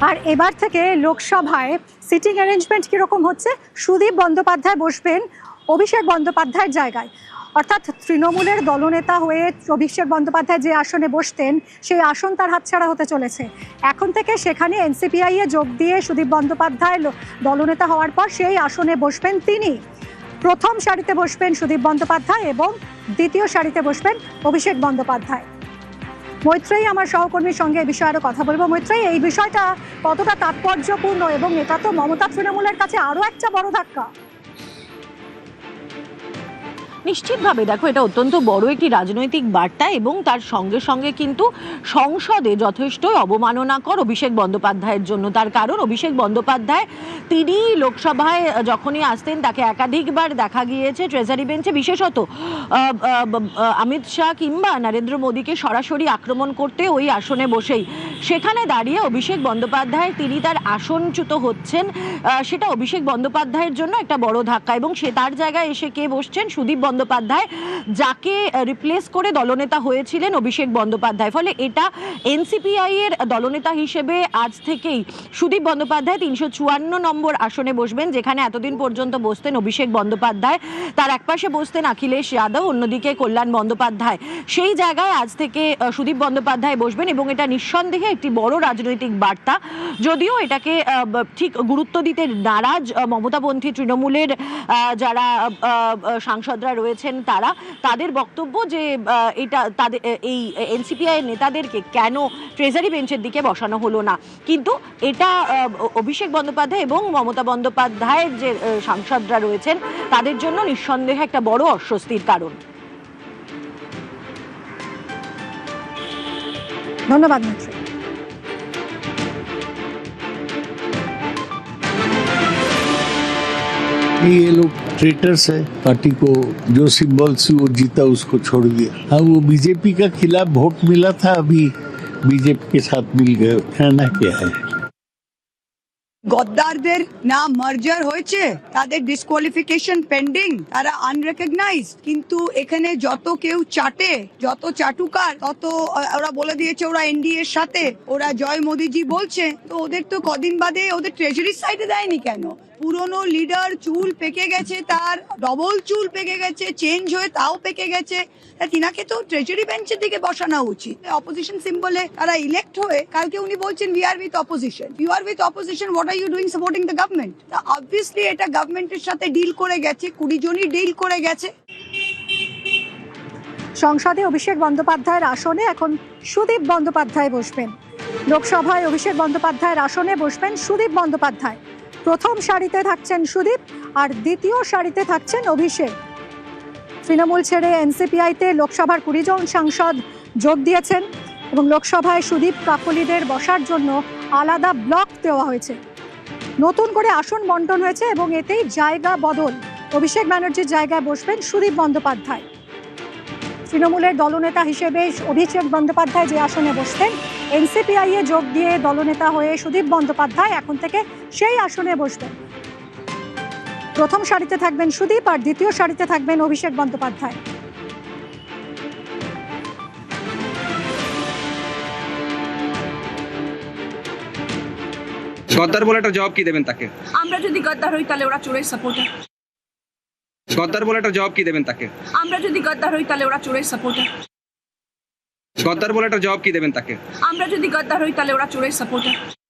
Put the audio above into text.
আর এবার থেকে লোকসভায় সিটিং অ্যারেঞ্জমেন্ট কীরকম হচ্ছে, সুদীপ বন্দ্যোপাধ্যায় বসবেন অভিষেক বন্দ্যোপাধ্যায়ের জায়গায়। অর্থাৎ তৃণমূলের দলনেতা হয়ে অভিষেক বন্দ্যোপাধ্যায় যে আসনে বসতেন সেই আসন তার হাতছাড়া হতে চলেছে। এখন থেকে সেখানে এনসিপিআই এ যোগ দিয়ে সুদীপ বন্দ্যোপাধ্যায় দলনেতা হওয়ার পর সেই আসনে বসবেন তিনি। প্রথম সারিতে বসবেন সুদীপ বন্দ্যোপাধ্যায় এবং দ্বিতীয় সারিতে বসবেন অভিষেক বন্দ্যোপাধ্যায়। মৈত্রেয়ী আমার সহকর্মীর সঙ্গে এই বিষয়ে আরো কথা বলবো। মৈত্রেয়ী, এই বিষয়টা কতটা তাৎপর্যপূর্ণ এবং এটা তো মমতা তৃণমূলের কাছে আরো একটা বড় ধাক্কা। নিশ্চিতভাবে দেখো, এটা অত্যন্ত বড় একটি রাজনৈতিক বার্তা এবং তার সঙ্গে সঙ্গে কিন্তু সংসদে যথেষ্ট অবমাননাকর অভিষেক বন্দ্যোপাধ্যায়ের জন্য। তার কারণ অভিষেক বন্দ্যোপাধ্যায় তিনি লোকসভায় যখনই আসতেন তাকে একাধিকবার দেখা গিয়েছে ট্রেজারি বেঞ্চে, বিশেষত অমিত শাহ কিংবা নরেন্দ্র মোদীকে সরাসরি আক্রমণ করতে ওই আসনে বসেই। সেখানে দাঁড়িয়ে অভিষেক বন্দ্যোপাধ্যায় তিনি তার আসনচ্যুত হচ্ছেন, সেটা অভিষেক বন্দ্যোপাধ্যায়ের জন্য একটা বড় ধাক্কা। এবং সে তার জায়গায় এসে কে বসছেন? সুদীপ বন্দ্যোপাধ্যায়, যাকে রিপ্লেস করে দলনেতা হয়েছিলেন অভিষেক বন্দ্যোপাধ্যায়। ফলে এটা এনসিপিআই এর দলনেতা হিসেবে আজ থেকেই সুদীপ বন্দ্যোপাধ্যায় 354 নম্বর আসনে বসবেন, যেখানে এতদিন পর্যন্ত বসতেন অভিষেক বন্দ্যোপাধ্যায়। তার একপাশে বসতেন অখিলেশ যাদব, অন্যদিকে কল্যাণ বন্দ্যোপাধ্যায়। সেই জায়গায় আজ থেকে সুদীপ বন্দ্যোপাধ্যায় বসবেন এবং এটা নিঃসন্দেহে একটি বড় রাজনৈতিক বার্তা। যদিও এটাকে ঠিক গুরুত্ব দিতে নারাজ মমতাপন্থী তৃণমূলের যারা সাংসদরা রয়েছেন তাদের বক্তব্য যে এটা তাদের এই এনসিপিআই এর নেতাদেরকে কেন ট্রেজারি বেঞ্চের দিকে বসানো হলো না। কিন্তু এটা অভিষেক বন্দ্যোপাধ্যায় এবং মমতা বন্দ্যোপাধ্যায়ের যে সাংসদরা রয়েছেন তাদের জন্য নিঃসন্দেহে একটা বড় অস্বস্তির কারণ। ধন্যবাদ মৈত্রী। ये लोग ट्रेटर्स है, पार्टी को जो सिंबल से वो जीता उसको छोड़ दिया। हाँ, वो बीजेपी का खिलाफ वोट मिला था, अभी बीजेपी के साथ मिल गए, कहना क्या है। গদ্দারদের না মার্জার হয়েছে, তাদের ডিসকোয়ালিফিকেশন পেন্ডিং, তারা আনরেকগনাইজড। কিন্তু এখানে যত কেউ চাটে, যত চাটুকার, তত ওরা বলে দিয়েছে ওরা এনডিএ এর সাথে, ওরা জয় মোদিজি বলছে। তো ওদের তো কদিন বাদে ওদের ট্রেজারি সাইডে দেয়নি কেন? পুরনো লিডার চুল পেকে গেছে, তার ডবল চুল পেকে গেছে, চেঞ্জ হয়ে তাও পেকে গেছে, তিনাকে তো ট্রেজারি বেঞ্চের দিকে বসানো উচিত। অপোজিশন সিম্বলে তারা ইলেক্ট হয়ে কালকে উনি বলছেন we are with opposition. You are with opposition, what are you doing supporting the government? Obviously এটা গভর্নমেন্টের সাথে ডিল করে গেছে, 20 জনই ডিল করে গেছে। সংসদে অভিষেক বন্দ্যোপাধ্যায়ের আসনে এখন সুদীপ বন্দ্যোপাধ্যায় বসবেন। লোকসভায় অভিষেক বন্দ্যোপাধ্যায়ের আসনে বসবেন সুদীপ বন্দ্যোপাধ্যায়। প্রথম সারিতে থাকছেন সুদীপ আর দ্বিতীয় সারিতে থাকছেন অভিষেক। তৃণমূল ছেড়ে এনসিপিআইতে লোকসভার 20 জন সাংসদ যোগ দিয়েছেন এবং লোকসভায় সুদীপ কাকলিদের বসার জন্য আলাদা ব্লক দেওয়া হয়েছে। নতুন করে আসন বন্টন হয়েছে এবং এতেই জায়গা বদল। অভিষেক ব্যানার্জির জায়গায় বসবেন সুদীপ বন্দ্যোপাধ্যায়। তৃণমূলের দলনেতা হিসেবে অভিষেক বন্দ্যোপাধ্যায় যে আসনে বসতেন, এনসিপিআই এ যোগ দিয়ে দলনেতা হয়ে সুদীপ বন্দ্যোপাধ্যায় এখন থেকে সেই আসনে বসবেন। প্রথম সারিতে থাকবেন সুদীপ আর দ্বিতীয় সারিতে থাকবেন অভিষেক বন্দ্যোপাধ্যায়। গদ্দার বলে একটা জবাব কি দেবেন তাকে? আমরা যদি গদ্দার হই তাহলে ওরা চোরের সাপোর্টার। গদ্দার বলে একটা জবাব কি দেবেন তাকে? আমরা যদি গদ্দার হই তাহলে ওরা চোরের সাপোর্টার। গদ্দার বলে একটা জবাব কি দেবেন তাকে? আমরা যদি গদ্দার হই তাহলে ওরা চোরের সাপোর্টার।